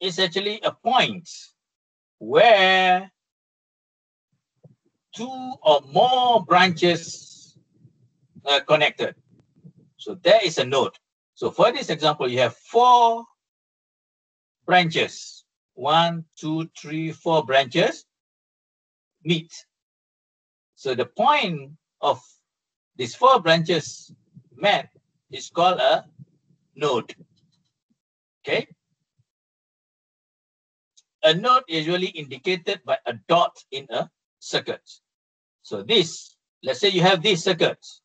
is actually a point where two or more branches are connected. So there is a node. So for this example, you have 4 branches. 1, 2, 3, 4 branches meet. So the point of these 4 branches met is called a node. Okay. A node is usually indicated by a dot in a circuit. So this, let's say you have these circuits.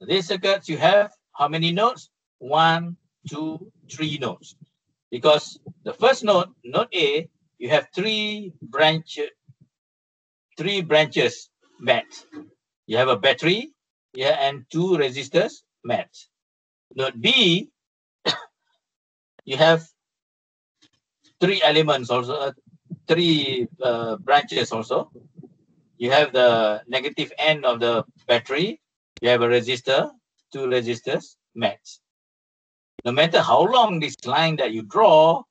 These circuits, you have how many nodes? 1, 2, 3 nodes. Because the first node, node A, you have 3 branches met. You have a battery, yeah, and 2 resistors met. Node B, you have 3 elements also, 3 branches also. You have the negative end of the battery. You have a resistor, 2 resistors met. No matter how long this line that you draw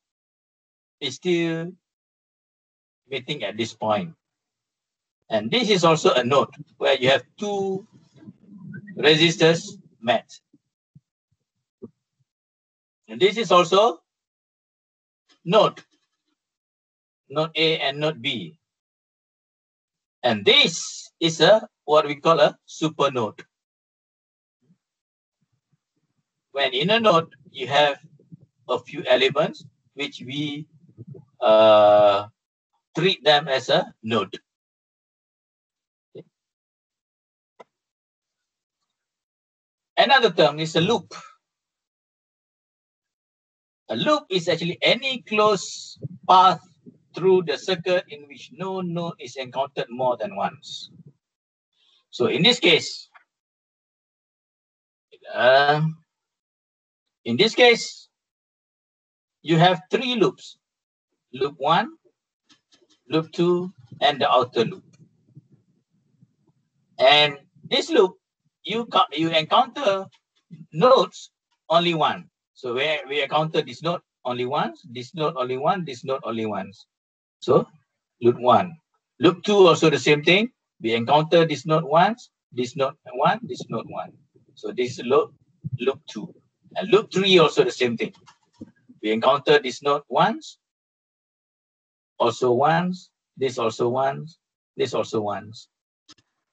is still meeting at this point. And this is also a node where you have 2 resistors met. And this is also node A and node B. And this is what we call a super node. When in a node, you have a few elements which we treat them as a node. Okay. Another term is a loop. A loop is actually any closed path through the circuit in which no node is encountered more than once. So in this case, you have 3 loops. Loop 1, loop 2, and the outer loop. And this loop, you encounter nodes only one. So where we encounter this node only once, this node only one, this node only once. So loop 1. Loop 2 also the same thing. We encounter this node once, this node 1, this node 1. So this is loop 2. And loop 3 also the same thing. We encounter this node once, also once, this also once, this also once.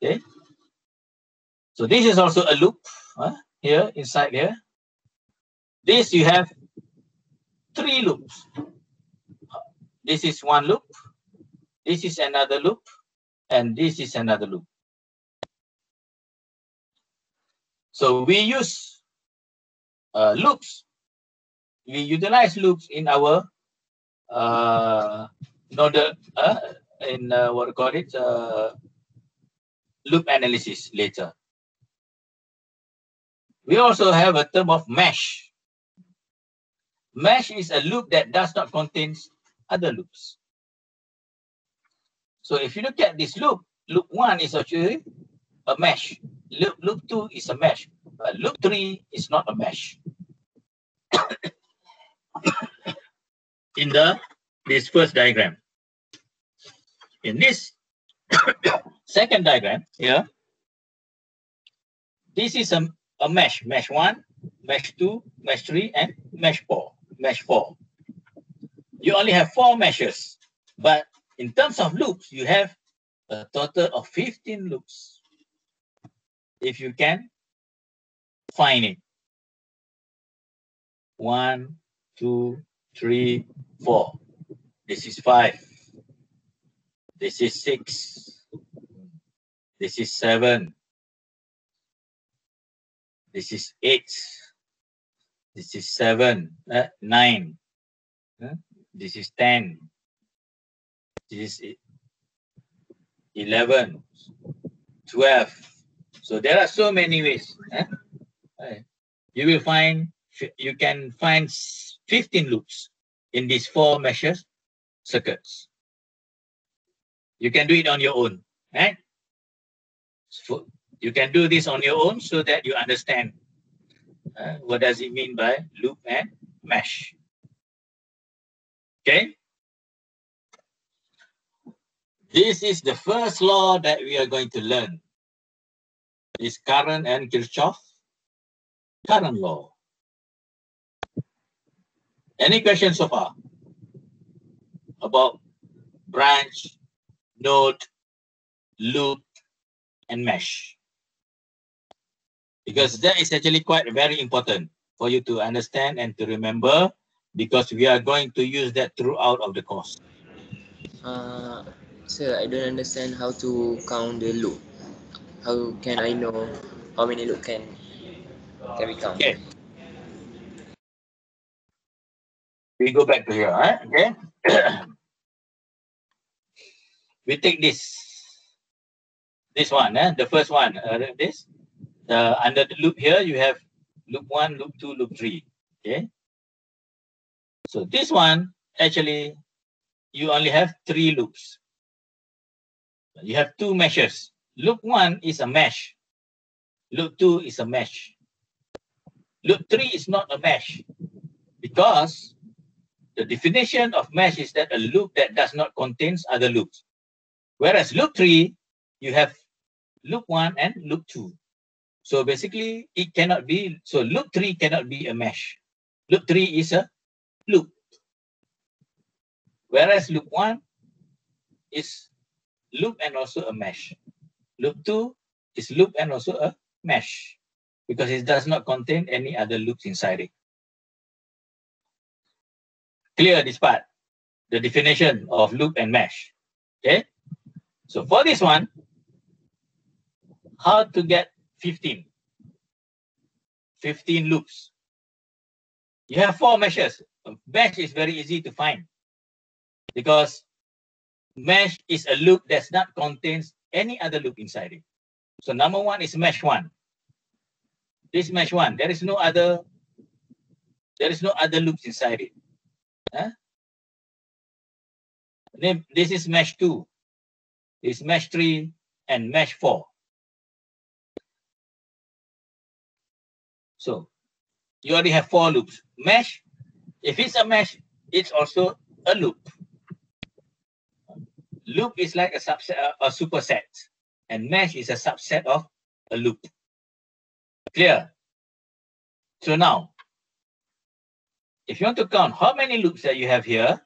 Okay. So this is also a loop here, inside here. This you have 3 loops. This is one loop, this is another loop, and this is another loop. So we use loops. We utilize loops in our nodal, what we call it, loop analysis later. We also have a term of mesh. Mesh is a loop that does not contain other loops. So if you look at this loop, loop 1 is actually a mesh. Loop 2 is a mesh, but loop 3 is not a mesh. In this first diagram. In this second diagram here, this is a mesh. Mesh 1, mesh 2, mesh 3, and mesh 4. Mesh 4. You only have 4 meshes, but in terms of loops, you have a total of 15 loops. If you can find it. 1, 2, 3, 4. This is 5. This is 6. This is 7. This is 8. This is 9. This is 10. This is 11, 12. So there are so many ways. You can find 15 loops in these 4 meshes circuits. You can do it on your own, right? So you can do this on your own so that you understand what does it mean by loop and mesh. Okay. This is the first law that we are going to learn. Is current and Kirchhoff current law. Any questions so far about branch, node, loop, and mesh? Because that is actually quite very important for you to understand and to remember, because we are going to use that throughout of the course. Sir, I don't understand how to count the loop. How can I know how many loop can we count? Okay, we go back to here, right? Okay. We take this one, the first one, this. Under the loop here, you have loop 1, loop 2, loop 3. Okay. So this one, actually, you only have 3 loops. You have 2 meshes. Loop 1 is a mesh. Loop 2 is a mesh. Loop 3 is not a mesh, because the definition of mesh is that a loop that does not contain other loops. Whereas loop 3, you have loop 1 and loop 2. So basically, it cannot be, so loop 3 cannot be a mesh. Loop 3 is a loop. Whereas loop 1 is loop and also a mesh. Loop 2 is loop and also a mesh, because it does not contain any other loops inside it. Clear this part, the definition of loop and mesh. Okay. So for this one, how to get 15 loops? You have 4 meshes. Mesh is very easy to find, because mesh is a loop that does not contains any other loop inside it. So number 1 is mesh 1. This mesh 1, there is no other loops inside it. This is mesh 2. This is mesh 3 and mesh 4. So you already have 4 loops. Mesh, if it's a mesh, it's also a loop. Loop is like a subset, a superset, and mesh is a subset of a loop. Clear? So now, if you want to count how many loops that you have here,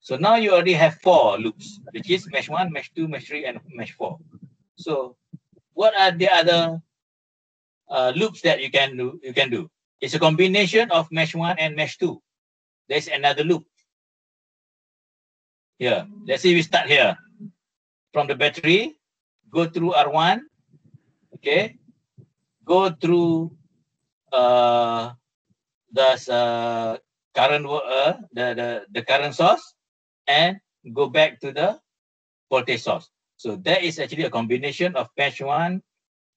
so now you already have 4 loops, which is mesh 1, mesh 2, mesh 3, and mesh 4. So what are the other loops that you can do? It's a combination of mesh 1 and mesh 2. There's another loop. Here, let's say we start here. From the battery, go through R1, okay? Go through the current the current source, and go back to the voltage source. So that is actually a combination of mesh 1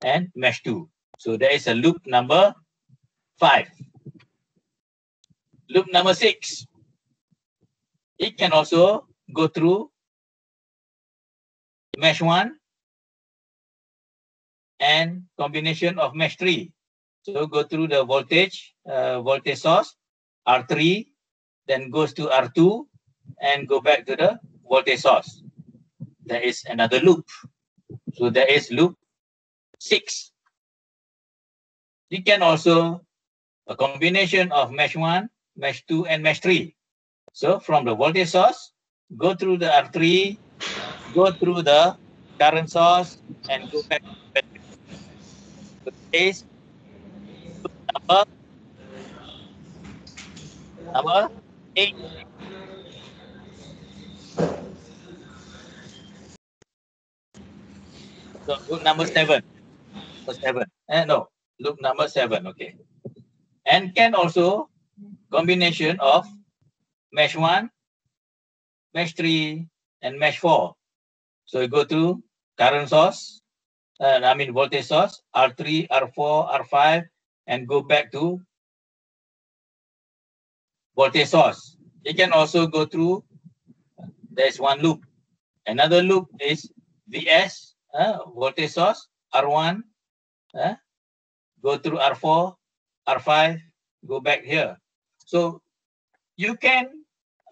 and mesh 2. So there is a loop number 5. Loop number 6. It can also go through mesh 1 and combination of mesh 3. So go through the voltage source, R3, then goes to R2, and go back to the voltage source. There is another loop. So there is loop 6. You can also a combination of mesh 1, mesh 2, and mesh 3. So from the voltage source, go through the R3, go through the current source, and go back to the battery. So there is number 8. So loop number 7. No, loop number 7. Okay. And can also combination of mesh 1, mesh 3, and mesh 4. So you go to current source, voltage source, R3, R4, R5, and go back to voltage source. You can also go through, there's one loop. Another loop is VS, voltage source, R1, go through R4, R5, go back here. So you can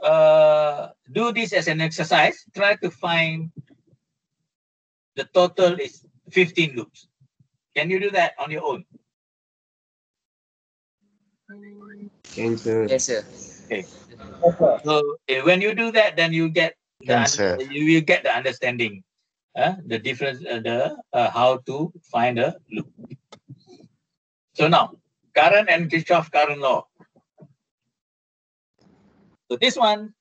do this as an exercise. Try to find the total is 15 loops. Can you do that on your own? Can, sir. Yes, sir. Okay. So when you do that, then you get Can, sir. you will get the understanding, the difference, how to find a loop. So now, current and Kirchhoff current law. So this one,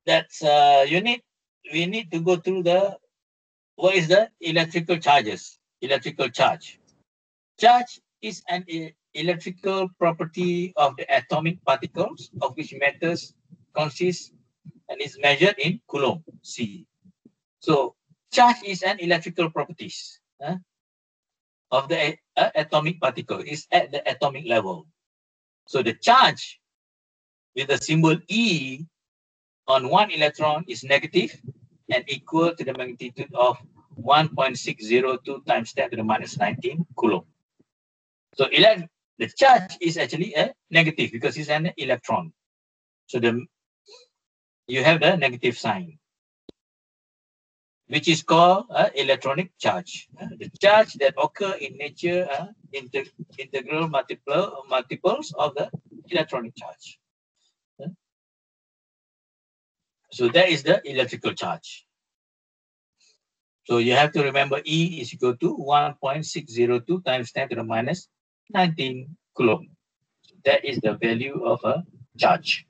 that's we need to go through what is the electrical charges? Electrical charge. Charge is an electrical property of the atomic particles of which matters consists and is measured in Coulomb C. So charge is an electrical properties of the atomic particle, is at the atomic level. So the charge with the symbol E on one electron is negative and equal to the magnitude of 1.602 times 10 to the minus 19 Coulomb. So the charge is actually a negative because it's an electron. So you have the negative sign, which is called electronic charge. The charge that occur in nature integral multiples of the electronic charge. So that is the electrical charge. So you have to remember E is equal to 1.602 times 10 to the minus 19 Coulomb. So that is the value of a charge.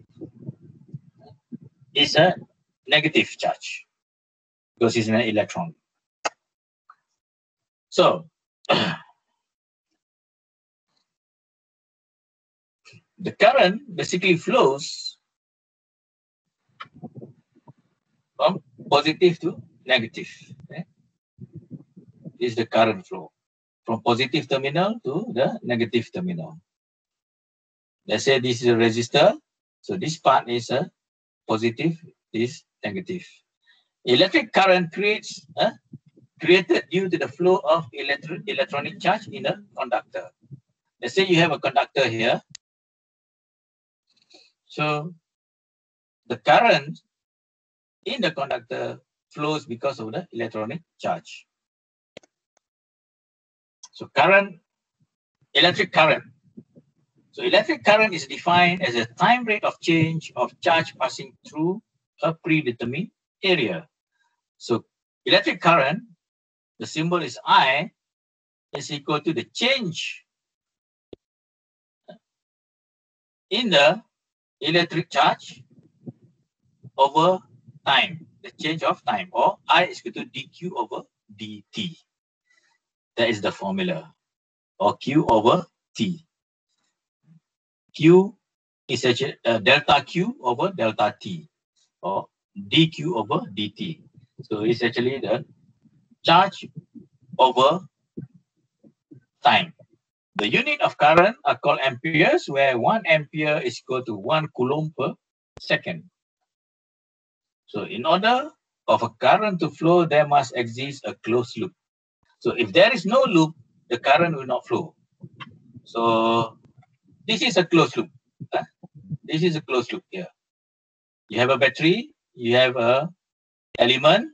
It's a negative charge because it's an electron. So the current basically flows from positive to negative. Okay? Is the current flow from positive terminal to the negative terminal. Let's say this is a resistor. So this part is a positive, is negative. Electric current created due to the flow of electronic charge in a conductor. Let's say you have a conductor here. So the current in the conductor flows because of the electronic charge. So electric current. So electric current is defined as a time rate of change of charge passing through a predetermined area. So electric current, the symbol is I, is equal to the change in the electric charge over time, the change of time, or I is equal to dq over dt. That is the formula, or q over t. Q is actually delta q over delta t, or dq over dt. So it's actually the charge over time. The unit of current are called amperes, where 1 ampere is equal to 1 coulomb per second. So in order of a current to flow, there must exist a closed loop. So if there is no loop, the current will not flow. So this is a closed loop. This is a closed loop here. You have a battery, you have a element,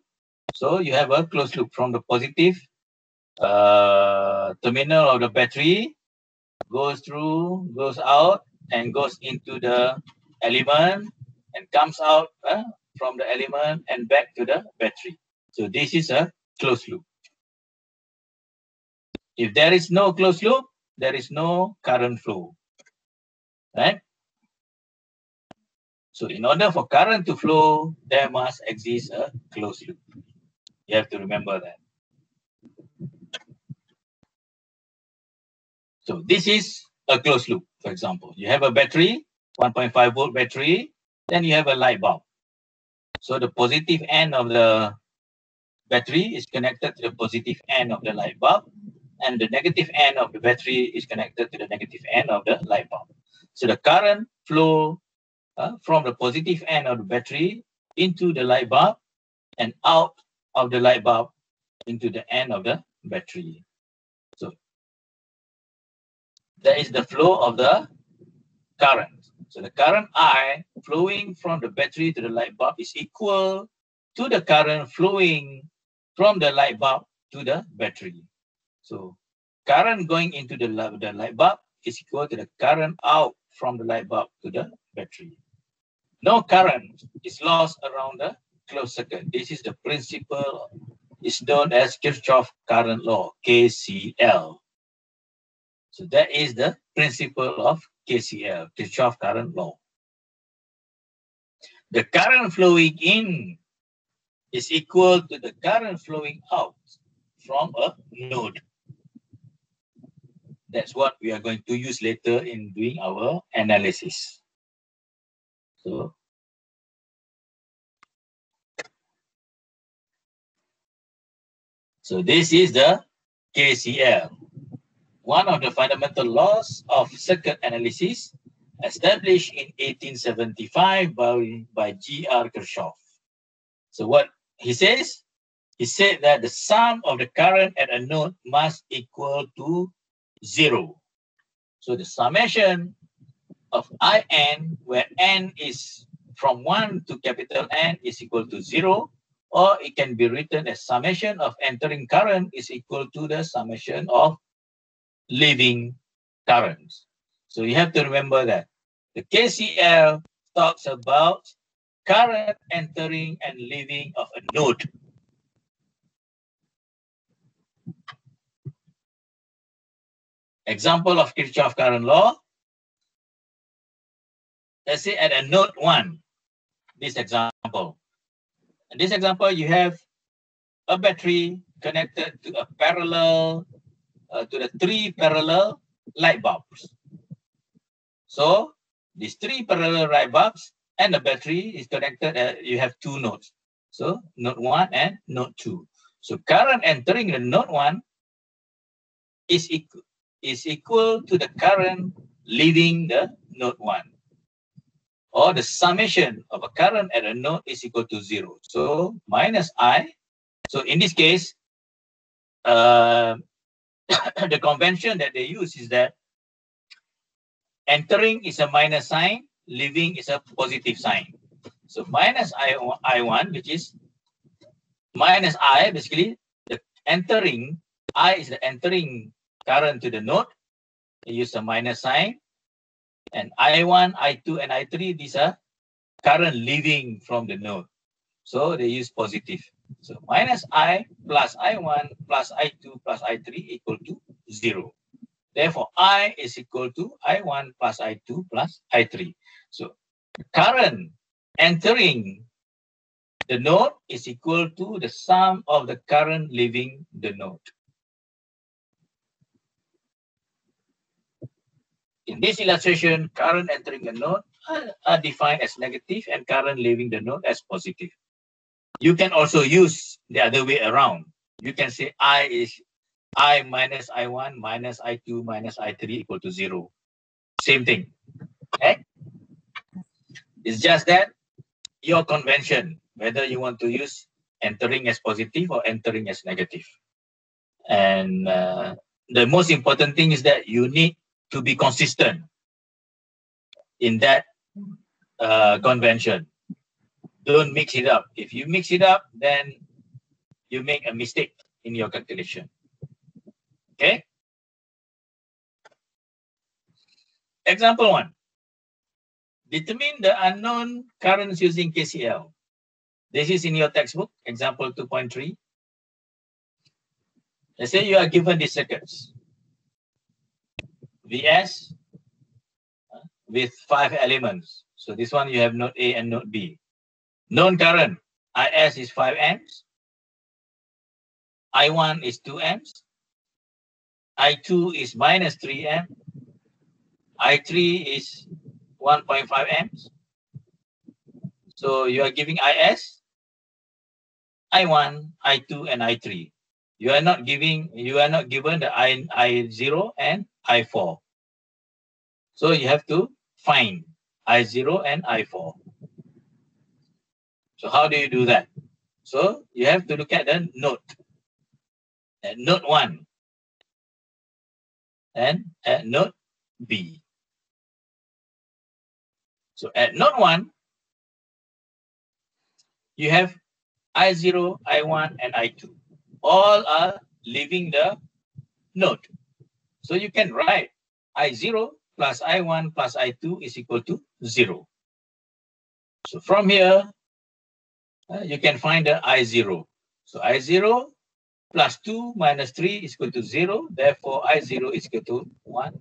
so you have a closed loop from the positive terminal of the battery, goes through, goes out, and goes into the element, and comes out from the element and back to the battery. So this is a closed loop. If there is no closed loop, there is no current flow, right? So in order for current to flow, there must exist a closed loop. You have to remember that. So this is a closed loop, for example. You have a battery, 1.5 volt battery, then you have a light bulb. So the positive end of the battery is connected to the positive end of the light bulb, and the negative end of the battery is connected to the negative end of the light bulb. So the current flow from the positive end of the battery into the light bulb and out of the light bulb into the end of the battery. So that is the flow of the current. So the current I flowing from the battery to the light bulb is equal to the current flowing from the light bulb to the battery. So current going into the light bulb is equal to the current out from the light bulb to the battery. No current is lost around the closed circuit. This is the principle, is known as Kirchhoff current law, KCL. So that is the principle of KCL, Kirchhoff current law. The current flowing in is equal to the current flowing out from a node. That's what we are going to use later in doing our analysis. So this is the KCL, one of the fundamental laws of circuit analysis established in 1875 by G.R. Kirchhoff. So what he says? He said that the sum of the current at a node must equal to 0. So the summation of IN, where N is from 1 to capital N, is equal to 0, or it can be written as summation of entering current is equal to the summation of leaving currents. So you have to remember that. The KCL talks about current entering and leaving of a node. Example of Kirchhoff current law. Let's say at a node 1, this example. In this example, you have a battery connected to a parallel, to the 3 parallel light bulbs. So these 3 parallel light bulbs and the battery is connected, you have 2 nodes. So node 1 and node 2. So current entering the node 1 is equal to the current leaving the node 1. Or the summation of a current at a node is equal to 0. So minus I. So in this case, the convention that they use is that entering is a minus sign, leaving is a positive sign. So minus I1, which is minus I, basically the entering, I is the entering current to the node. They use a minus sign. And I1, I2, and I3, these are current leaving from the node. So they use positive. So minus I plus I1 plus I2 plus I3 equal to 0. Therefore, I is equal to I1 plus I2 plus I3. So current entering the node is equal to the sum of the current leaving the node. In this illustration, current entering the node are defined as negative and current leaving the node as positive. You can also use the other way around. You can say I is I minus I1 minus I2 minus I3 equal to 0. Same thing. Okay? It's just that your convention, whether you want to use entering as positive or entering as negative. And the most important thing is that you need to be consistent in that convention. Don't mix it up. If you mix it up, then you make a mistake in your calculation. Okay? Example 1. Determine the unknown currents using KCL. This is in your textbook, example 2.3. Let's say you are given these circuits. VS with 5 elements. So this one you have node A and node B. Known current, IS is 5 amps. I1 is 2 amps. I2 is minus 3 amps. I3 is 1.5 amps. So you are giving IS, I1, I2, and I3. You are not given the I0 and I4. So you have to find I0 and I4. So how do you do that? So you have to look at the node. At node 1 and at node B. So at node 1, you have I0, I1, and I2. All are leaving the node. So you can write I0 plus I1 plus I2 is equal to 0. So from here, you can find the I0. So I0 plus 2 minus 3 is equal to 0. Therefore, I0 is equal to 1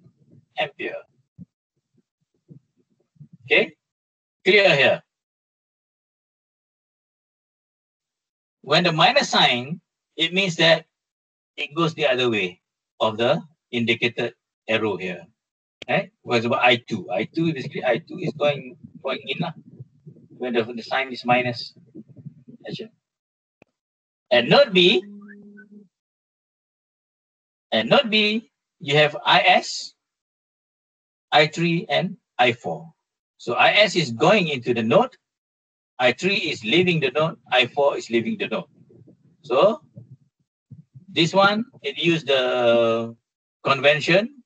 ampere. Okay, clear here. When the minus sign, it means that it goes the other way of the indicated arrow here. Right? For example, I2. I2 basically I2 is going in when the sign is minus. At node B, you have IS, I3, and I4. So IS is going into the node, I3 is leaving the node, I4 is leaving the node. So this one, it used the convention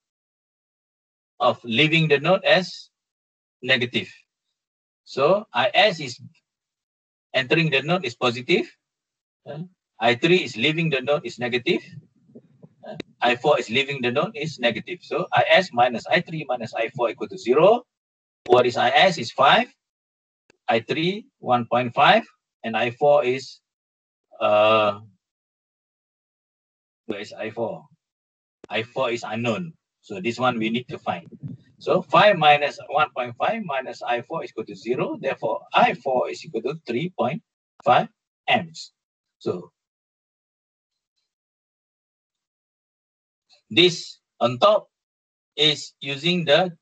of leaving the node as negative. So IS is entering the node is positive, I3 is leaving the node is negative, I4 is leaving the node is negative. So IS minus I3 minus I4 equal to 0. What is IS is 5, I3 1.5, and I4 is where is I4? I4 is unknown. So this one we need to find. So 5 minus 1.5 minus I4 is equal to 0. Therefore, I4 is equal to 3.5 amps. So this on top is using the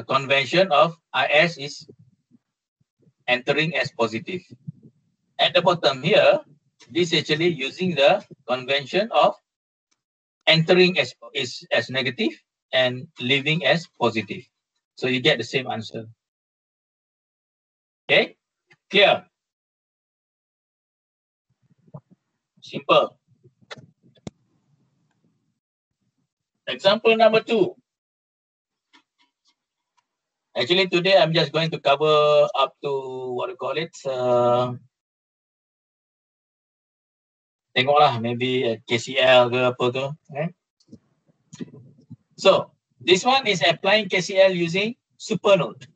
convention of IS is entering as positive. At the bottom here, this is actually using the convention of entering as negative and leaving as positive. So you get the same answer. Okay, clear? Simple. Example number 2. Actually, today I'm just going to cover up to what do you call it? Tengoklah, maybe KCL ke apa tu. Okay? So this one is applying KCL using supernode.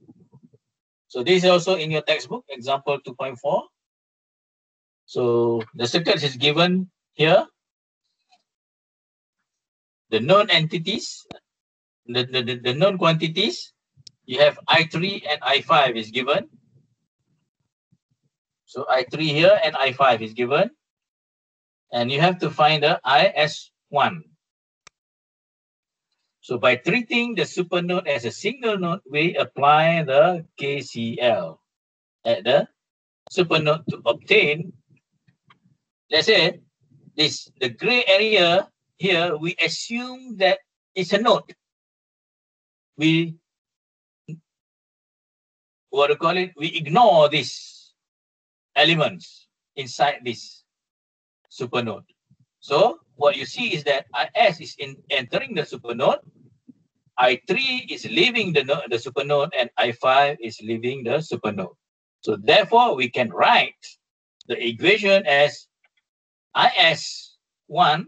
So this is also in your textbook, example 2.4. So the circuit is given here. The known entities, the known quantities, you have I3 and I5 is given. So I3 here and I5 is given. And you have to find the IS1. So by treating the supernode as a single node, we apply the KCL at the supernode to obtain, let's say, the gray area here, we assume that it's a node. We, what do you call it? We ignore these elements inside this supernode. So what you see is that IS is entering the supernode, I3 is leaving the supernode, and I5 is leaving the supernode. So therefore, we can write the equation as IS1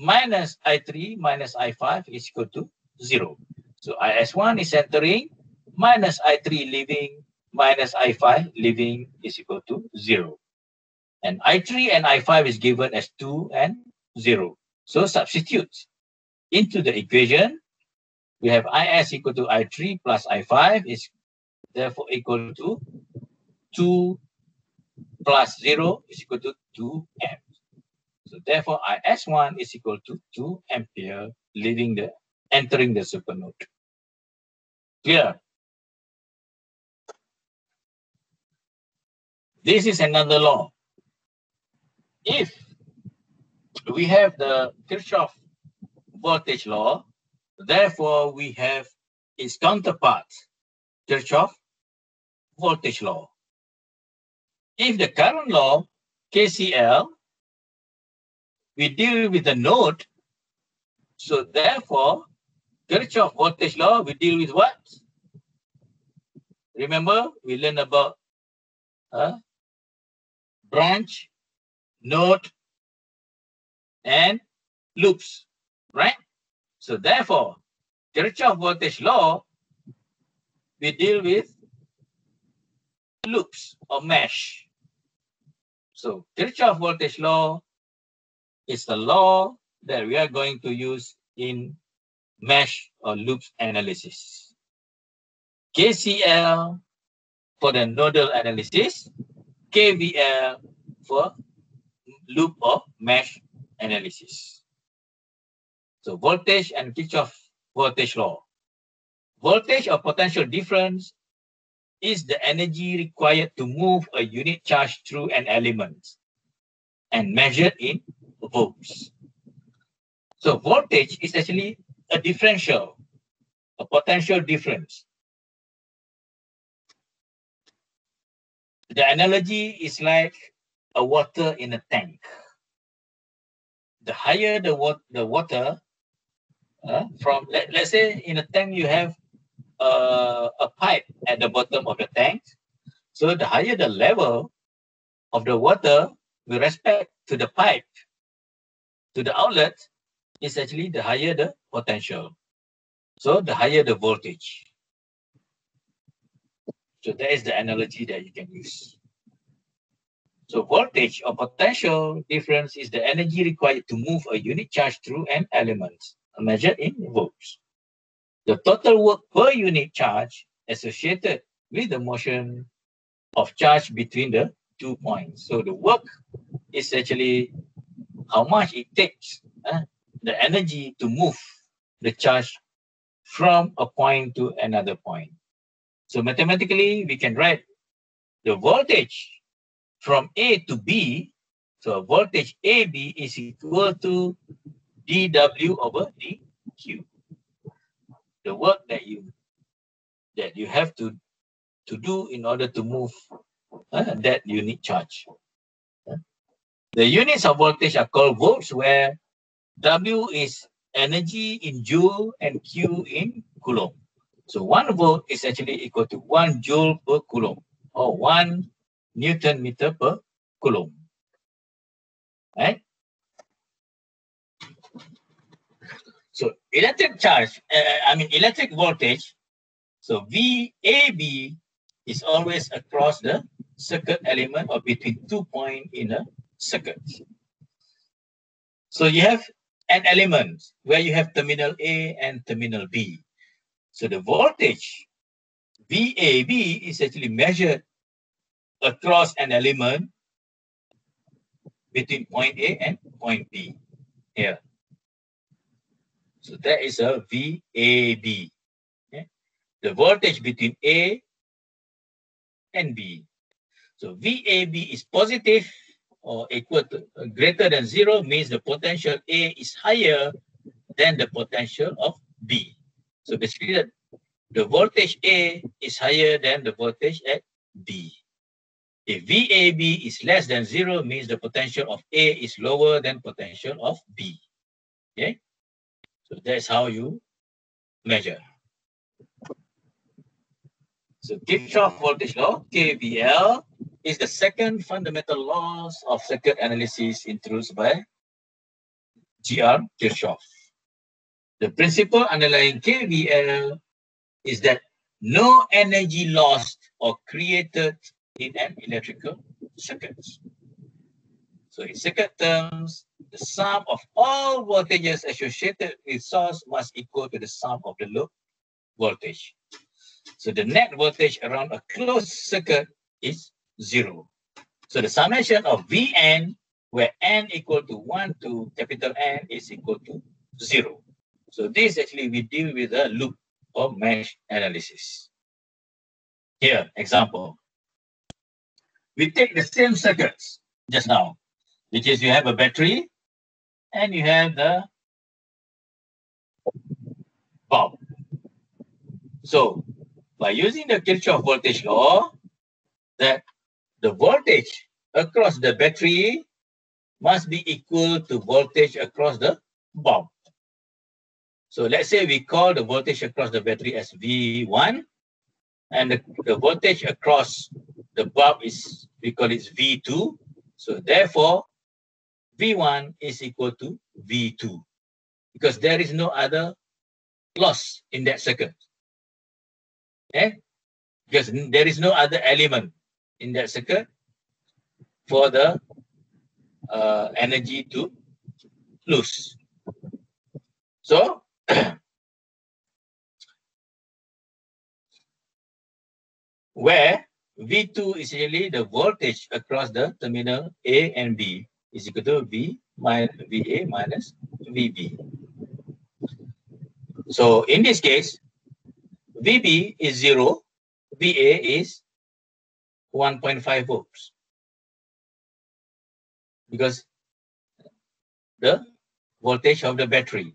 minus I3 minus I5 is equal to 0. So IS1 is entering, minus I3 leaving, minus I5 leaving is equal to 0. And I3 and I5 is given as 2 and 0. So substitute into the equation. We have IS equal to I3 plus I5 is therefore equal to 2 plus 0 is equal to 2 amps. So therefore IS1 is equal to 2 ampere entering the supernode. Clear? This is another law. If we have the Kirchhoff voltage law, therefore we have its counterpart, Kirchhoff voltage law. If the current law, KCL, we deal with the node, so therefore Kirchhoff voltage law, we deal with what? Remember, we learned about branch, node, and loops, right? So therefore, Kirchhoff voltage law, we deal with loops or mesh. So Kirchhoff voltage law is the law that we are going to use in mesh or loops analysis. KCL for the nodal analysis, KVL for loop or mesh analysis. So voltage and Kirchhoff voltage law. Voltage or potential difference is the energy required to move a unit charge through an element and measured in volts. So voltage is actually a differential, a potential difference. The analogy is like a water in a tank. The higher the water, from let's say in a tank you have a pipe at the bottom of the tank. So the higher the level of the water with respect to the pipe, to the outlet, is actually the higher the potential. So the higher the voltage. So that is the analogy that you can use. So voltage or potential difference is the energy required to move a unit charge through an element, measured in volts. The total work per unit charge associated with the motion of charge between the 2 points. So the work is actually how much it takes, the energy to move the charge from a point to another point. So mathematically, we can write the voltage from A to B. So voltage AB is equal to dW over dQ. The work that you have to do in order to move that unit charge. The units of voltage are called volts, where W is energy in joule and Q in coulomb. So 1 volt is actually equal to 1 joule per coulomb, or 1 Newton meter per coulomb. Right? So electric charge, electric voltage, so VAB is always across the circuit element or between 2 points in a circuit. So you have an element where you have terminal A and terminal B. So the voltage VAB is actually measured across an element between point A and point B here. So that is a VAB. Okay? The voltage between A and B. So VAB is positive or equal to greater than 0, means the potential A is higher than the potential of B. So basically the voltage A is higher than the voltage at B. If VAB is less than 0, means the potential of A is lower than potential of B. Okay? So that's how you measure. So Kirchhoff voltage law, KVL, is the second fundamental laws of circuit analysis introduced by G.R. Kirchhoff. The principle underlying KVL is that no energy lost or created in an electrical circuit. So in circuit terms, the sum of all voltages associated with source must equal to the sum of the loop voltage. So the net voltage around a closed circuit is 0. So the summation of Vn, where n equal to 1 to capital N, is equal to 0. So this actually we deal with a loop or mesh analysis. Here, example. We take the same circuits just now, which is you have a battery and you have the bulb. So by using the Kirchhoff voltage law, that the voltage across the battery must be equal to voltage across the bulb. So let's say we call the voltage across the battery as V1 and the voltage across the bulb is, we call it V2. So therefore, V1 is equal to V2 because there is no other loss in that circuit. Okay? Because there is no other element in that circuit for the energy to lose. So where V2 is really the voltage across the terminal A and B is equal to VA minus VB. So in this case, VB is 0, VA is 1.5 volts because the voltage of the battery.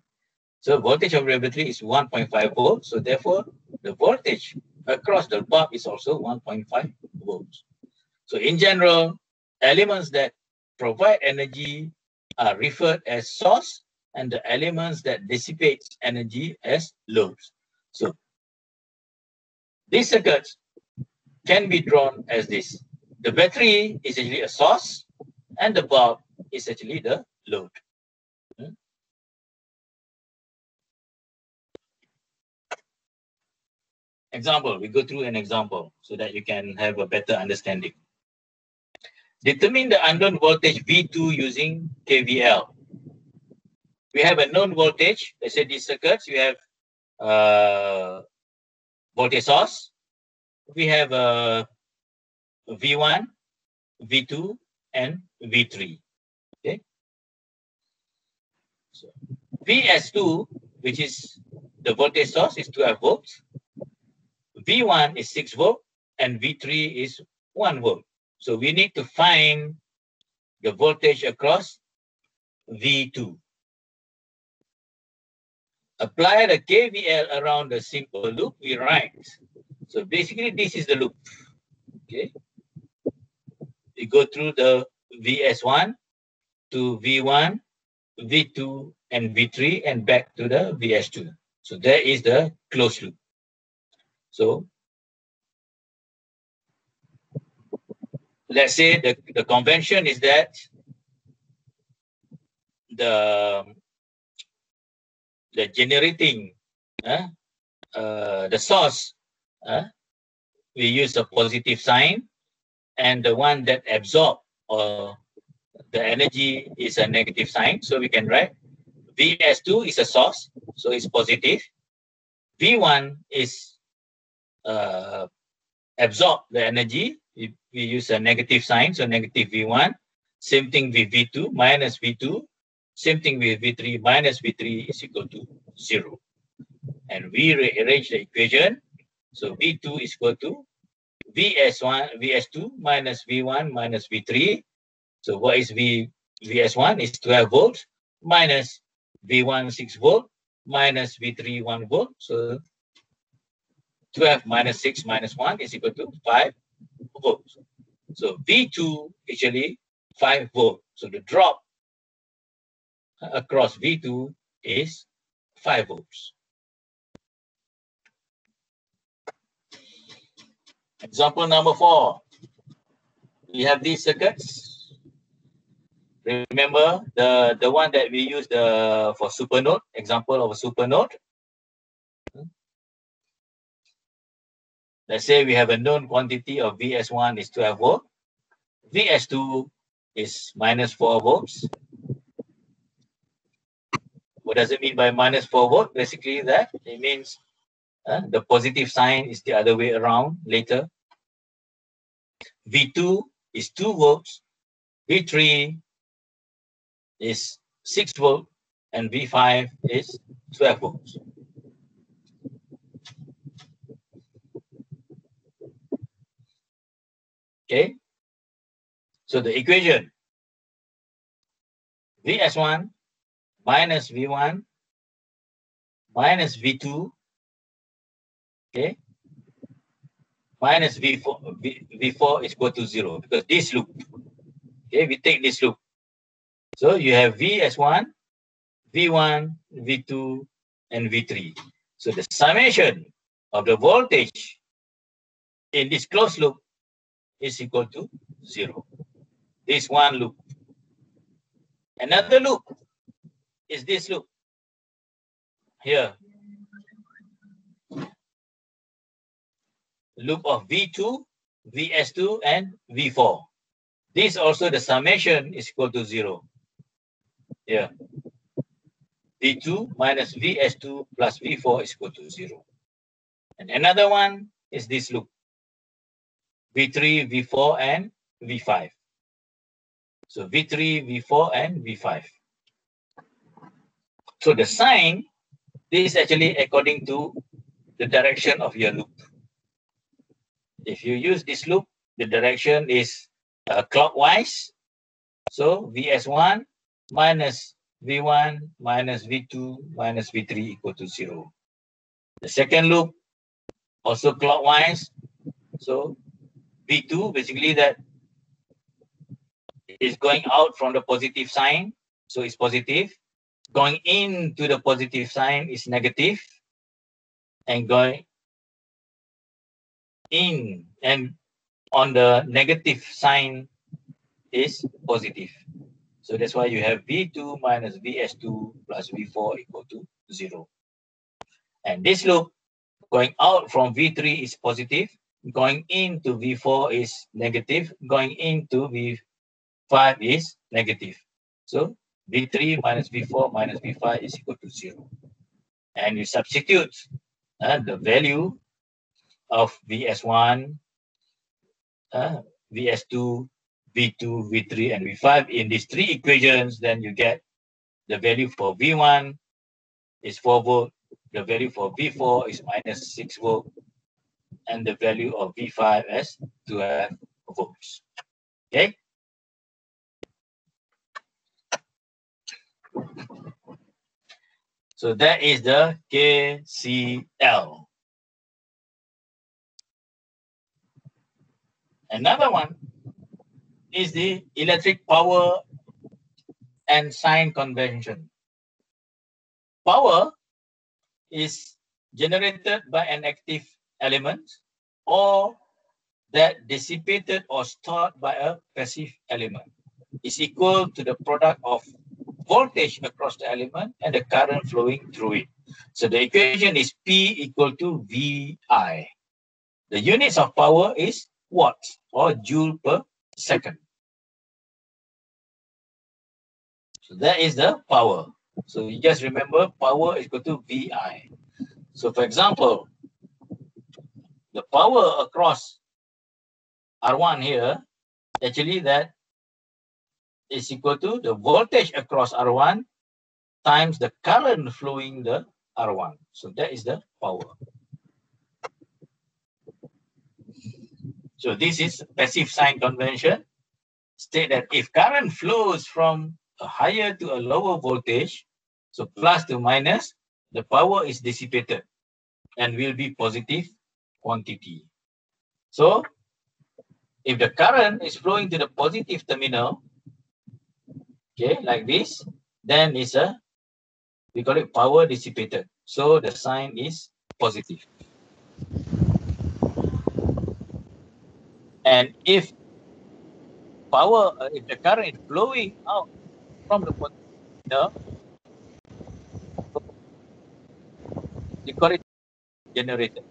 So voltage of the battery is 1.5 volts. So therefore, the voltage across the bulb is also 1.5 volts. So in general, elements that provide energy are referred as source, and the elements that dissipate energy as loads. So these circuits can be drawn as this. The battery is actually a source, and the bulb is actually the load. Example, we go through an example so that you can have a better understanding. Determine the unknown voltage V2 using KVL. We have a known voltage. Let's say these circuits, you have voltage source. We have V1, V2, and V3. Okay. So VS2, which is the voltage source, is 12 volts. V1 is 6 volt, and V3 is 1 volt. So we need to find the voltage across V2. Apply the KVL around the simple loop, we write. So basically, this is the loop. Okay. We go through the VS1 to V1, V2, and V3, and back to the VS2. So there is the closed loop. So let's say the convention is that the generating, the source, we use a positive sign, and the one that absorb or the energy is a negative sign. So we can write VS2 is a source, so it's positive. V1 is absorb the energy. We use a negative sign, so negative V1. Same thing with V2, minus V2. Same thing with V3, minus V3 is equal to 0. And we rearrange the equation. So V2 is equal to VS2 minus V1 minus V3. So what is VS1 is 12 volts minus V1 6 volt minus V3 1 volt. So 12 minus 6 minus 1 is equal to 5 volts. So V2 actually 5 volt. So the drop across V2 is 5 volts. Example number 4. We have these circuits. Remember the one that we use for supernode, example of a supernode. Let's say we have a known quantity of VS1 is 12 volt. VS2 is minus 4 volts. What does it mean by minus 4 volt? Basically that it means the positive sign is the other way around later. V2 is 2 volts. V3 is 6 volt, and V5 is 12 volts. Okay, so the equation VS1 minus V1 minus V2, okay, minus V4, V4 is equal to 0 because this loop, okay, we take this loop. So you have VS1, V1, V2, and V3. So the summation of the voltage in this closed loop is equal to 0. This one loop. Another loop is this loop here. Loop of V2, Vs2, and V4. This also the summation is equal to 0. Here. V2 minus Vs2 plus V4 is equal to 0. And another one is this loop. V3, V4, and V5. So V3, V4, and V5. So the sign, this is actually according to the direction of your loop. If you use this loop, the direction is clockwise. So Vs1 minus V1 minus V2 minus V3 equal to 0. The second loop, also clockwise. So V2, basically that is going out from the positive sign. So it's positive. Going into the positive sign is negative. And going in and on the negative sign is positive. So that's why you have V2 minus Vs2 plus V4 equal to 0. And this loop going out from V3 is positive, going into V4 is negative, going into V5 is negative. So V3 minus V4 minus V5 is equal to 0. And you substitute the value of Vs1, Vs2, V2, V3, and V5 in these three equations, then you get the value for V1 is 4 volt, the value for V4 is minus 6 volt, and the value of V5 as 12 volts. Okay? So that is the KCL. Another one is the electric power and sign convention. Power is generated by an active element or that dissipated or stored by a passive element is equal to the product of voltage across the element and the current flowing through it. So the equation is P equal to VI. The units of power is watts or joule per second. So that is the power. So you just remember power is equal to VI. So for example, the power across R1 here, actually that is equal to the voltage across R1 times the current flowing the R1. So that is the power. So this is passive sign convention. State that if current flows from a higher to a lower voltage, so plus to minus, the power is dissipated and will be positive quantity. So if the current is flowing to the positive terminal, okay, like this, then it's we call it power dissipated. So the sign is positive. And if the current is flowing out from the positive terminal, we call it generated.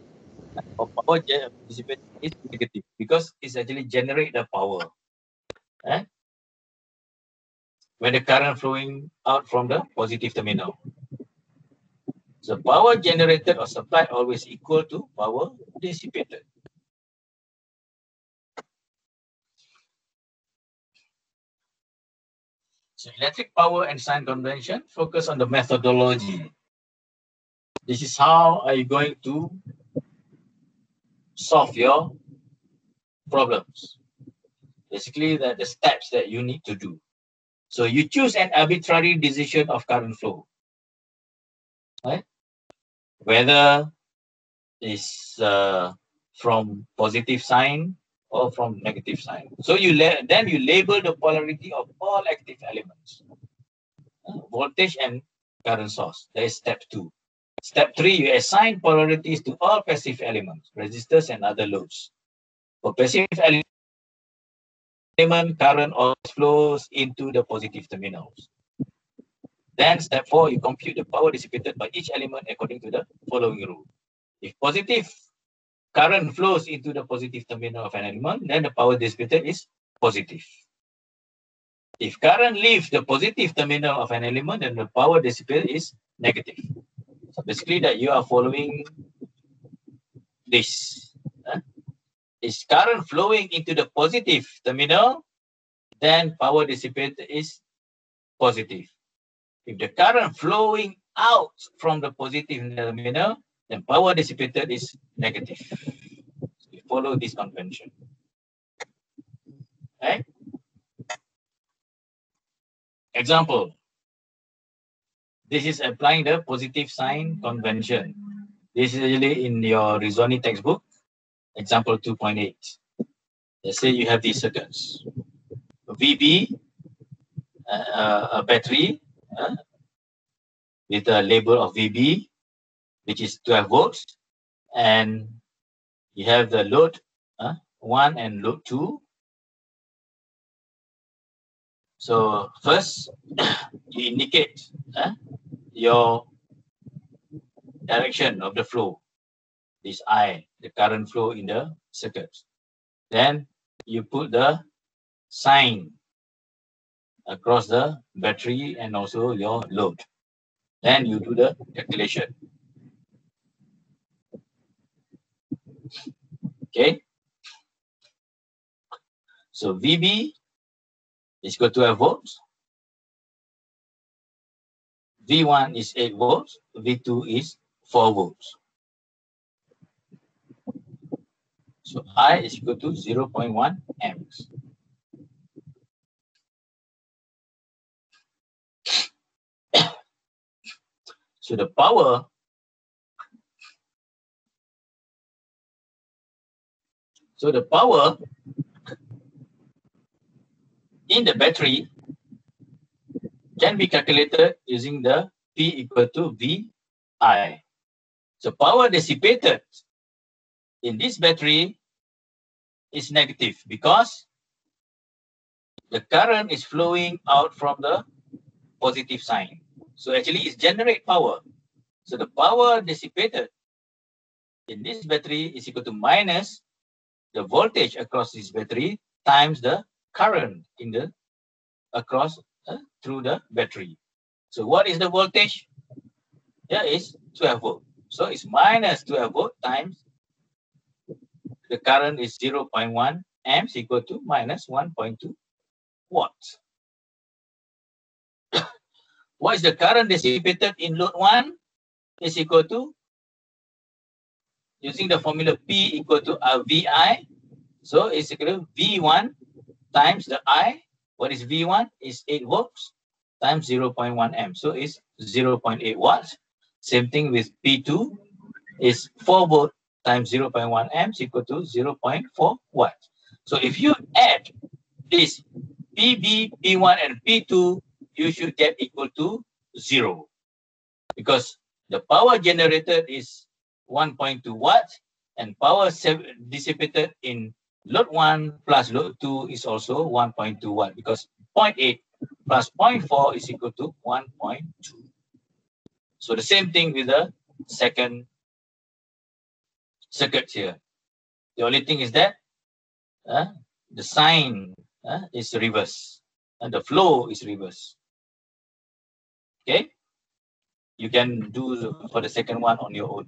Or power dissipated is negative because it's actually generate the power. When the current flowing out from the positive terminal. So power generated or supplied always equal to power dissipated. So electric power and sign convention focus on the methodology. This is how are you going to solve your problems. Basically, the steps that you need to do. So you choose an arbitrary decision of current flow. Right? Whether it's from positive sign or from negative sign. So then you label the polarity of all active elements. Voltage and current source. That is step 2. Step 3, you assign polarities to all passive elements, resistors and other loads. For passive element, current always flows into the positive terminals. Then step 4, you compute the power dissipated by each element according to the following rule. If positive current flows into the positive terminal of an element, then the power dissipated is positive. If current leaves the positive terminal of an element, then the power dissipated is negative. So basically that you are following this. Is current flowing into the positive terminal, then power dissipated is positive. If the current flowing out from the positive terminal, then power dissipated is negative. So we follow this convention. Right? Example. This is applying the positive sign convention. This is usually in your Rizzoni textbook, example 2.8. Let's say you have these circuits. VB, a battery with a label of VB, which is 12 volts, and you have the load 1 and load 2. So first, you indicate your direction of the flow, this I, the current flow in the circuit. Then you put the sign across the battery and also your load. Then you do the calculation. Okay. So VB is equal to 12 volts. V1 is 8 volts. V2 is 4 volts. So I is equal to 0.1 amps. So the power in the battery can be calculated using the P equal to VI. So power dissipated in this battery is negative because the current is flowing out from the positive sign. So actually it generates power. So the power dissipated in this battery is equal to minus the voltage across this battery times the current in the across through the battery. So what is the voltage? Here is 12 volt. So it's minus 12 volt times the current is 0.1 amps equal to minus 1.2 watts. What is the current dissipated in load 1 is equal to, using the formula P equal to VI. So it's equal to V1 times the I. What is V1? Is 8 volts times 0.1 amps. So it's 0.8 watts. Same thing with P2 is 4 volt times 0.1 amps equal to 0.4 watts. So if you add this PB, P1 and P2, you should get equal to 0 because the power generated is 1.2 watts and power dissipated in load 1 plus load 2 is also 1.2 watt because 0.8 plus 0.4 is equal to 1.2. So the same thing with the second circuit here. The only thing is that the sign is reverse and the flow is reverse. Okay, you can do for the second one on your own.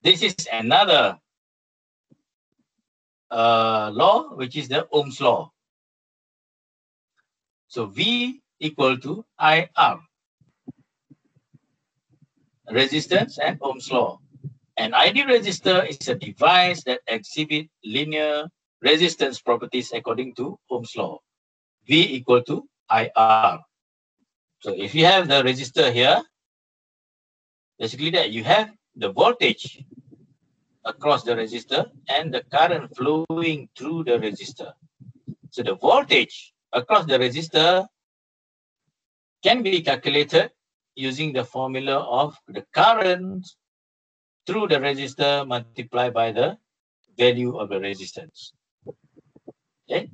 This is another law, which is the Ohm's law. So V equal to IR, resistance and Ohm's law. An ideal resistor is a device that exhibits linear resistance properties according to Ohm's law. V equal to IR. So if you have the resistor here, basically that you have the voltage across the resistor and the current flowing through the resistor. So the voltage across the resistor can be calculated using the formula of the current through the resistor multiplied by the value of the resistance. Okay,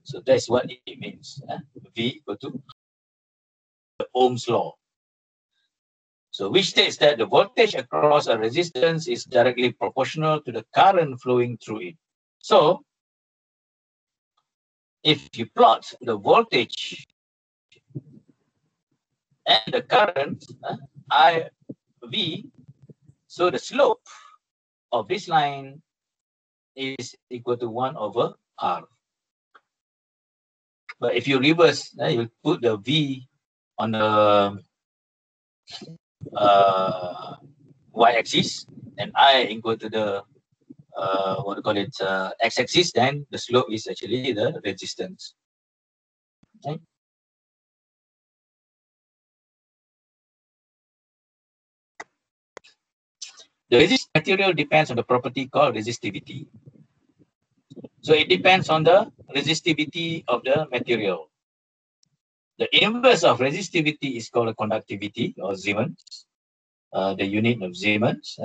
so that's what it means. V equal to the Ohm's law. So which states that the voltage across a resistance is directly proportional to the current flowing through it. So if you plot the voltage and the current, IV, so the slope of this line is equal to 1 over R. But if you reverse, you put the V on the y-axis and I equal to the what do you call it, x-axis, then the slope is actually the resistance. Okay. The resistive material depends on the property called resistivity. So it depends on the resistivity of the material. The inverse of resistivity is called conductivity or Siemens, the unit of Siemens.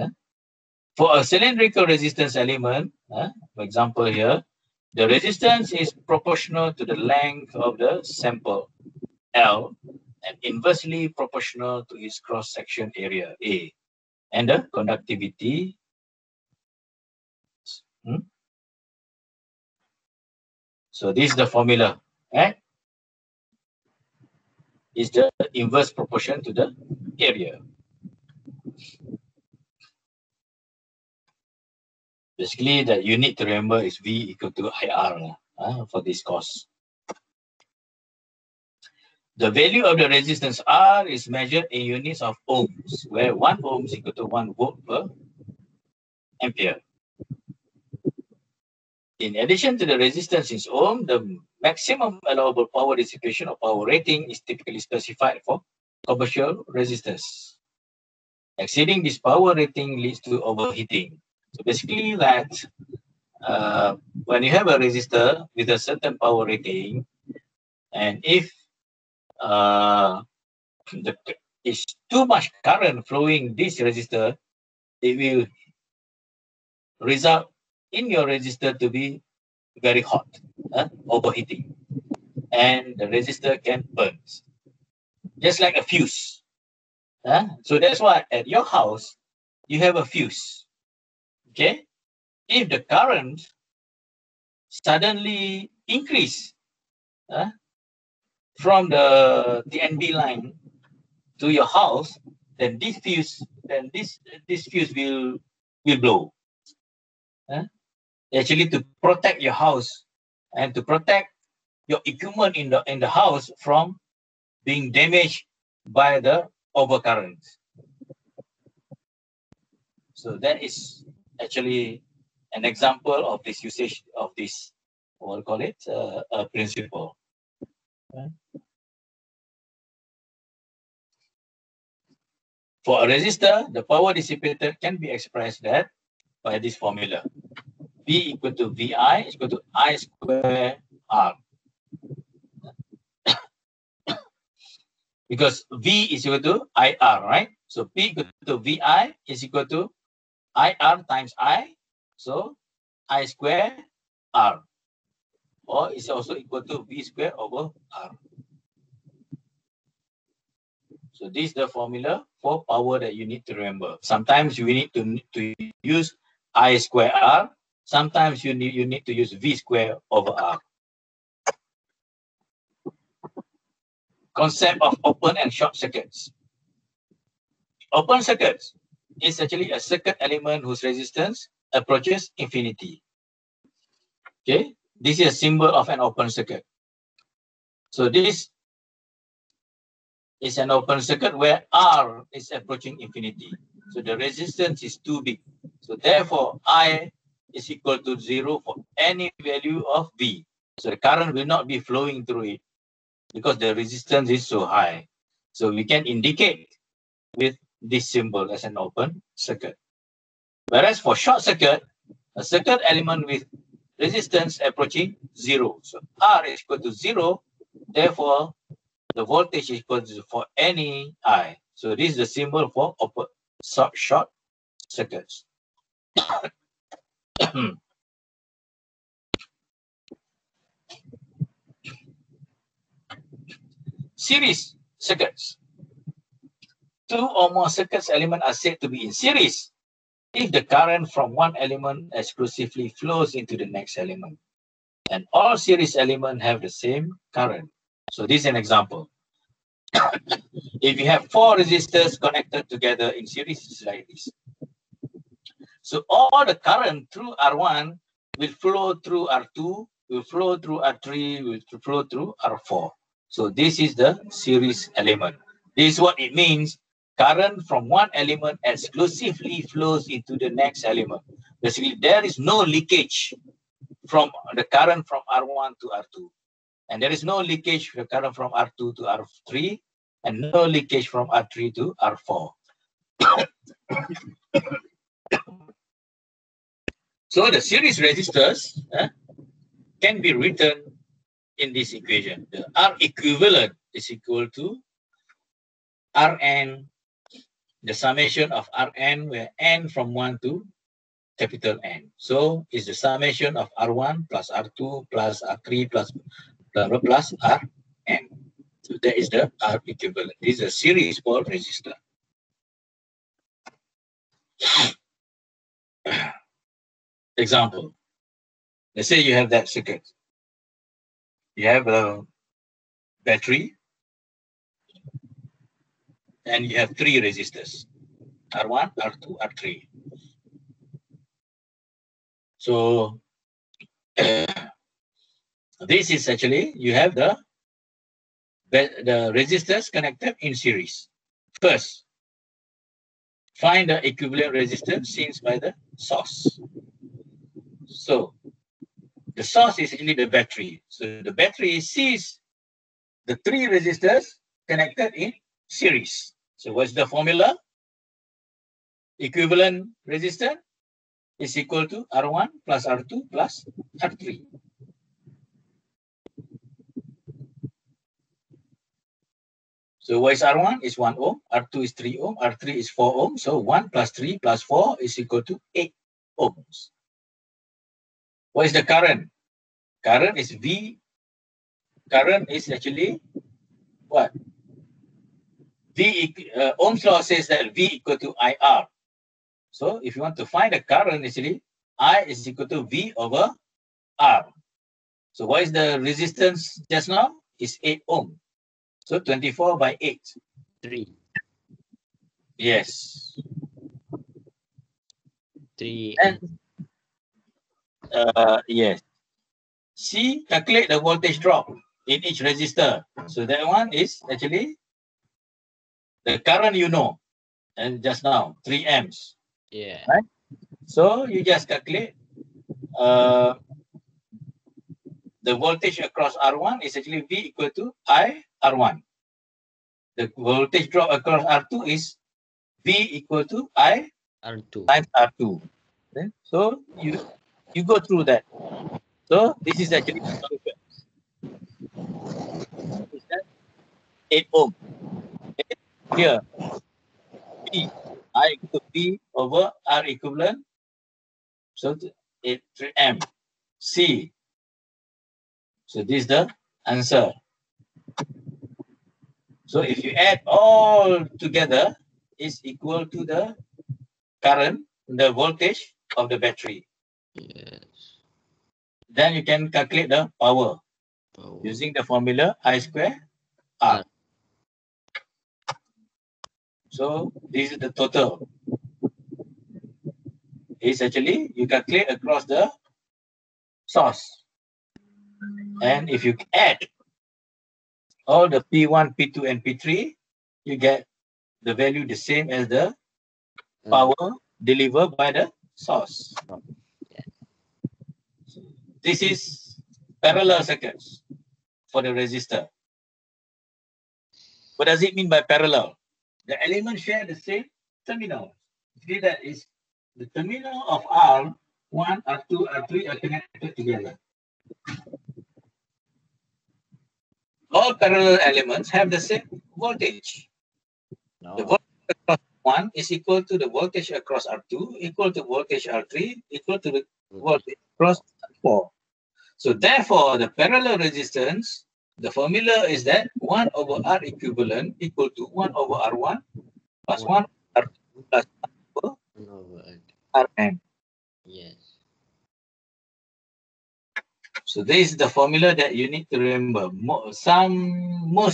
For a cylindrical resistance element, for example here, the resistance is proportional to the length of the sample L and inversely proportional to its cross-section area A. And the conductivity so this is the formula, right? Is the inverse proportion to the area. Basically, that you need to remember is V equal to IR for this course. The value of the resistance R is measured in units of ohms, where 1 ohm is equal to 1 volt per ampere. In addition to the resistance in ohm, the maximum allowable power dissipation or power rating is typically specified for commercial resistors. Exceeding this power rating leads to overheating. So basically that when you have a resistor with a certain power rating, and if is too much current flowing this resistor, it will result in your resistor to be very hot, overheating, and the resistor can burn, just like a fuse. So that's why at your house you have a fuse. Okay, if the current suddenly increase from the TNB line to your house, then this fuse will blow. Actually, to protect your house and to protect your equipment in the house from being damaged by the overcurrent. So that is actually an example of this usage of this, what we call it, a principle. For a resistor, the power dissipated can be expressed that by this formula. V equal to VI is equal to I square R. Because V is equal to IR, right? So P equal to VI is equal to IR times I. So I square R. Or is also equal to V square over R. So this is the formula for power that you need to remember. Sometimes you need to use I square R. Sometimes you need to use V square over R. Concept of open and short circuits. Open circuits is actually a circuit element whose resistance approaches infinity. Okay, this is a symbol of an open circuit. So this is an open circuit where R is approaching infinity. So the resistance is too big. So therefore, I is equal to 0 for any value of V. So the current will not be flowing through it because the resistance is so high. So we can indicate with this symbol as an open circuit. Whereas for short circuit, a circuit element with resistance approaching 0. So R is equal to 0. Therefore, the voltage is equal to for any I. So this is the symbol for short circuits. Series circuits. Two or more circuits elements are said to be in series if the current from one element exclusively flows into the next element, and all series elements have the same current. So this is an example. If you have 4 resistors connected together in series, it's like this. So all the current through R1 will flow through R2, will flow through R3, will flow through R4. So this is the series element. This is what it means. Current from one element exclusively flows into the next element. Basically, there is no leakage from the current from R1 to R2. And there is no leakage from current from R2 to R3, and no leakage from R3 to R4. So the series resistors can be written in this equation. The R equivalent is equal to Rn, the summation of Rn, where n from 1 to capital N. So it's the summation of R1 plus R2 plus R3 plus Rn. So that is the R equivalent. This is a series pole resistor. Example. Let's say you have that circuit. You have a battery and you have 3 resistors, R1, R2, R3. So this is actually, you have the resistors connected in series. First, find the equivalent resistance seen by the source. So the source is actually the battery. So the battery sees the 3 resistors connected in series. So what's the formula? Equivalent resistance is equal to R1 plus R2 plus R3. So what is R1? Is 1 ohm, R2 is 3 ohm, R3 is 4 ohm. So 1 plus 3 plus 4 is equal to 8 ohms. What is the current? Current is V. Current is actually what? Ohm's law says that V equal to IR. So if you want to find the current, actually, I is equal to V over R. So what is the resistance just now? Is 8 ohm. So 24 by 8. 3. Yes. 3. And yes. C, calculate the voltage drop in each resistor. So that one is actually the current you know, and just now 3 amps. Yeah. Right? So you just calculate the voltage across R1 is actually V equal to I R1. The voltage drop across R2 is V equal to I R2. times R2. Okay? So you go through that. So this is actually 8 ohm. Okay? Here, V, I equal to V over R equivalent. So 8 3 amp. C. So this is the answer. So if you add all together, is equal to the current, the voltage of the battery. Yes. Then you can calculate the power Power. using the formula I square R. So this is the total. It's actually, you calculate across the source. And if you add all the P1, P2, and P3, you get the value the same as the power delivered by the source. So this is parallel circuits for the resistor. What does it mean by parallel? The elements share the same terminal. See, that is the terminal of R1, R2, R3 are connected together. All parallel elements have the same voltage. The No. voltage across 1 is equal to the voltage across R2, equal to voltage R3, equal to the voltage across R4. So therefore, the parallel resistance, the formula is that 1 over R equivalent equal to 1 over R1 plus 1 over R2 plus 1 No. over Rn. Yes. So this is the formula that you need to remember. Most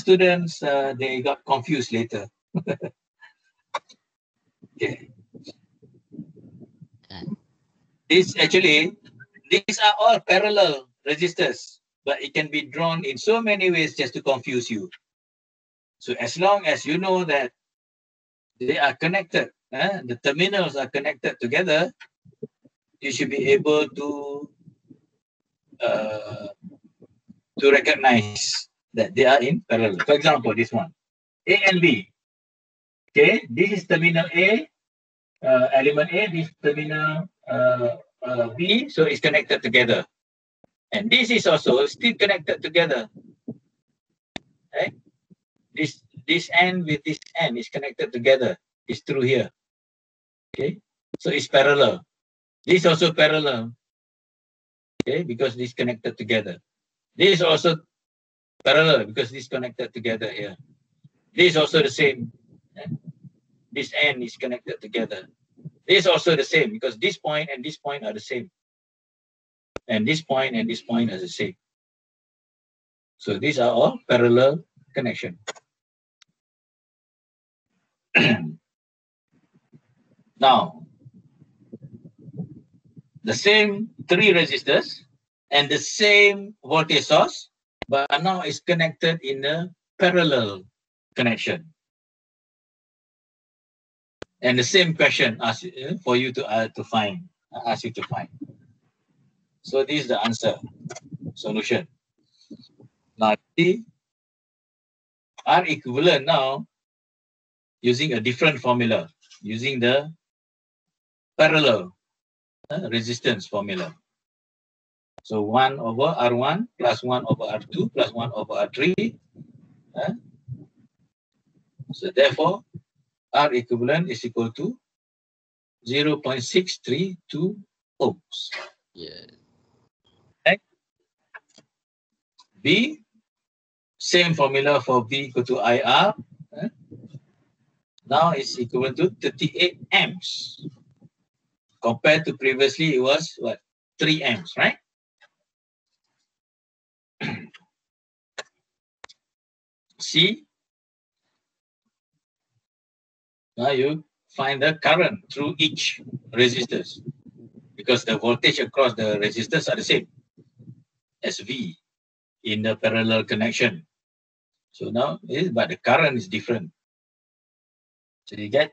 students, they got confused later. Okay. These are all parallel resistors, but it can be drawn in so many ways just to confuse you. So as long as you know that they are connected, the terminals are connected together, you should be able to recognize that they are in parallel. For example, this one, A and B. Okay, this is terminal A, element A, this terminal B, so it's connected together. And this is also still connected together. Right? This end with this end is connected together. It's through here. Okay, so it's parallel. This is also parallel. Okay, because this connected together. This is also parallel because this connected together here. This is also the same. This end is connected together. This is also the same because this point and this point are the same. And this point and this point are the same. So these are all parallel connection. Now, the same three resistors and the same voltage source, but now it's connected in a parallel connection. And the same question for you to find. I ask you to find. So this is the answer, solution. Now, see, R equivalent now using a different formula, using the parallel resistance formula. So 1 over R1 plus 1 over R2 plus 1 over R3. So therefore, R equivalent is equal to 0.632 ohms. Yeah. Right? B, same formula for B equal to IR. Now it's equivalent to 38 amps. Compared to previously, it was what? 3 amps, right? C, now you find the current through each resistors because the voltage across the resistors are the same as V in the parallel connection. So now, but the current is different. So you get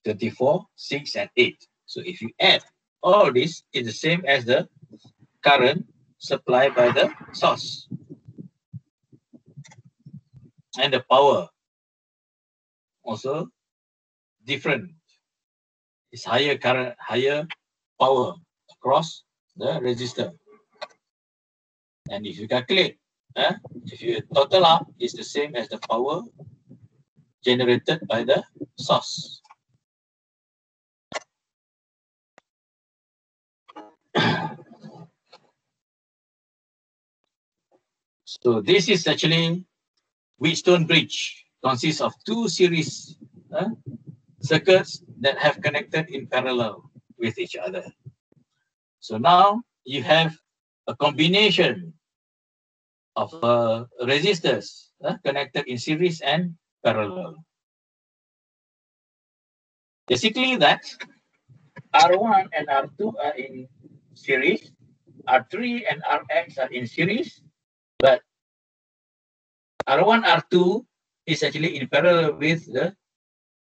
34, 6, and 8. So if you add all this, it's the same as the current supplied by the source. And the power also different. It's higher current, higher power across the resistor. And if you calculate, if you total up, it's the same as the power generated by the source. So this is actually Wheatstone bridge, consists of two series circuits that have connected in parallel with each other. So now you have a combination of resistors connected in series and parallel. Basically that R1 and R2 are in series, R3 and Rx are in series, but R1, R2 is actually in parallel with the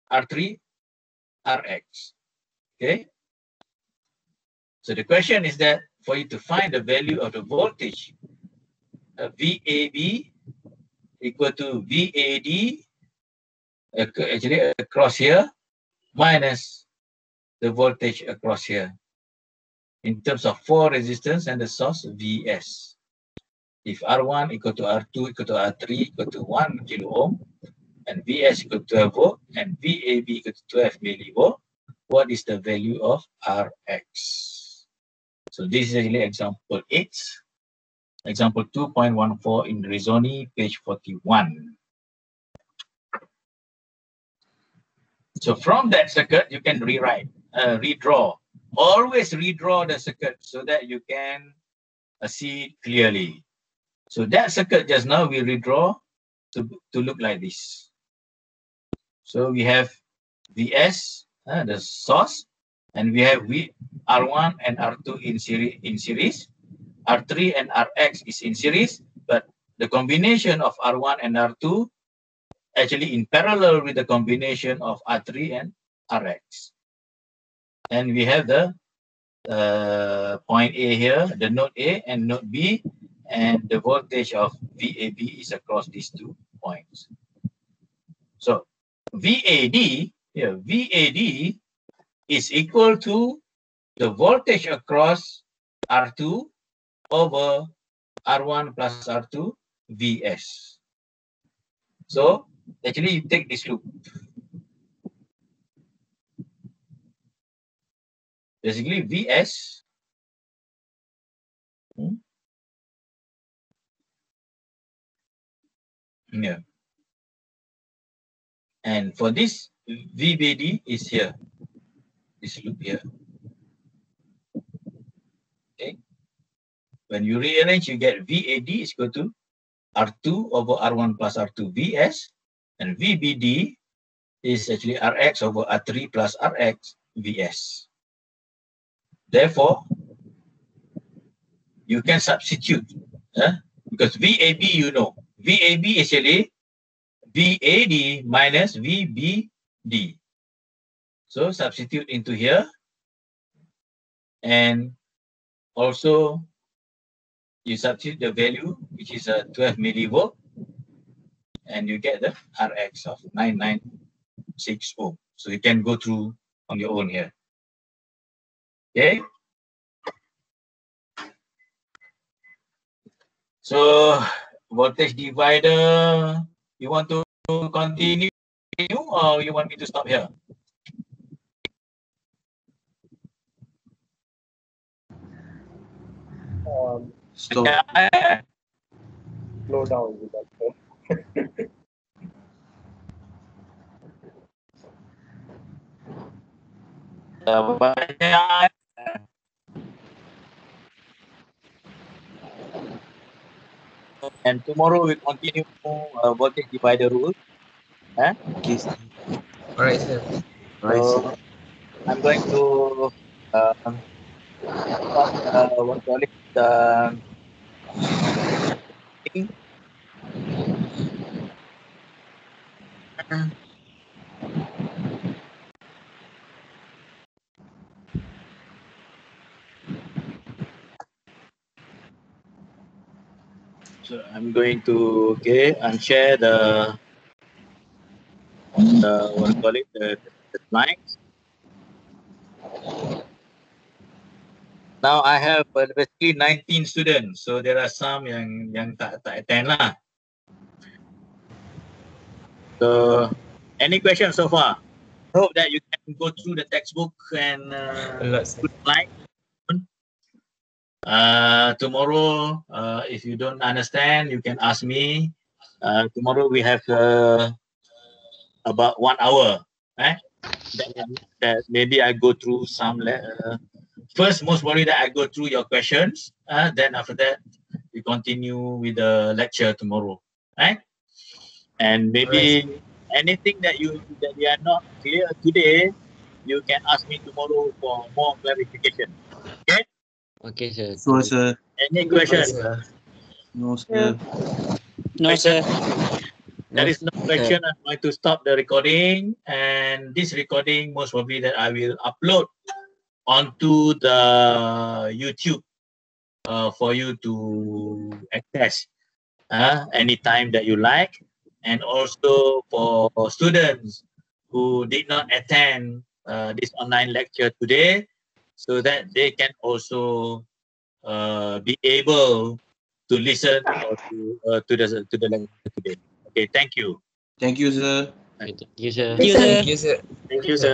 R3, Rx. Okay. So the question is that for you to find the value of the voltage, VAB equal to VAD, actually across here, minus the voltage across here. In terms of 4 resistance and the source Vs. If R1 equal to R2 equal to R3 equal to 1 kilo ohm, and Vs equal to 12 volt, and VAB equal to 12 millivolt, what is the value of Rx? So this is actually example 8. Example 2.14 in Rizzoni, page 41. So from that circuit, you can redraw. Always redraw the circuit so that you can see it clearly. So that circuit just now we redraw to look like this. So we have Vs, the source, and we have R1 and R2 in series. R3 and Rx is in series, but the combination of R1 and R2 actually in parallel with the combination of R3 and Rx. And we have the point A here, the node A and node B, and the voltage of VAB is across these 2 points. So VAD is equal to the voltage across R2 over R1 plus R2 Vs. So actually you take this loop. Basically Vs yeah. And for this VBD is here. This loop here. Okay. When you rearrange, you get VAD is equal to R2 over R1 plus R2 Vs, and VBD is actually Rx over R3 plus Rx Vs. Therefore, you can substitute because VAB, you know, VAB is actually VAD minus VBD. So substitute into here, and also you substitute the value, which is 12 millivolt, and you get the Rx of 9960. So you can go through on your own here. Okay. So voltage divider, you want to continue or you want me to stop here? Stop. Slow down with that. And tomorrow we continue voltage divider rule. Okay. Alright, sir. Alright, sir. So I'm going to stop what call it so I'm going to unshare the what call it the slides. Now I have basically 19 students, so there are some yang tak attend lah. So any questions so far? Hope that you can go through the textbook and A lot, sir. slide. Tomorrow, if you don't understand, you can ask me. Tomorrow we have about 1 hour. That maybe I go through some. First, most probably that I go through your questions. Then after that, we continue with the lecture tomorrow. Right? And maybe anything that you are not clear today, you can ask me tomorrow for more clarification. Okay? Okay, sir. So, sir. Any questions? No, sir. No, sir. There is no question. I'm going to stop the recording, and this recording most probably that I will upload onto the YouTube for you to access anytime that you like, and also for students who did not attend this online lecture today, so that they can also be able to listen or to the lecture today. Okay, thank you. Thank you, sir. Thank you, sir. Thank you, sir. Thank you, sir. Thank you, sir.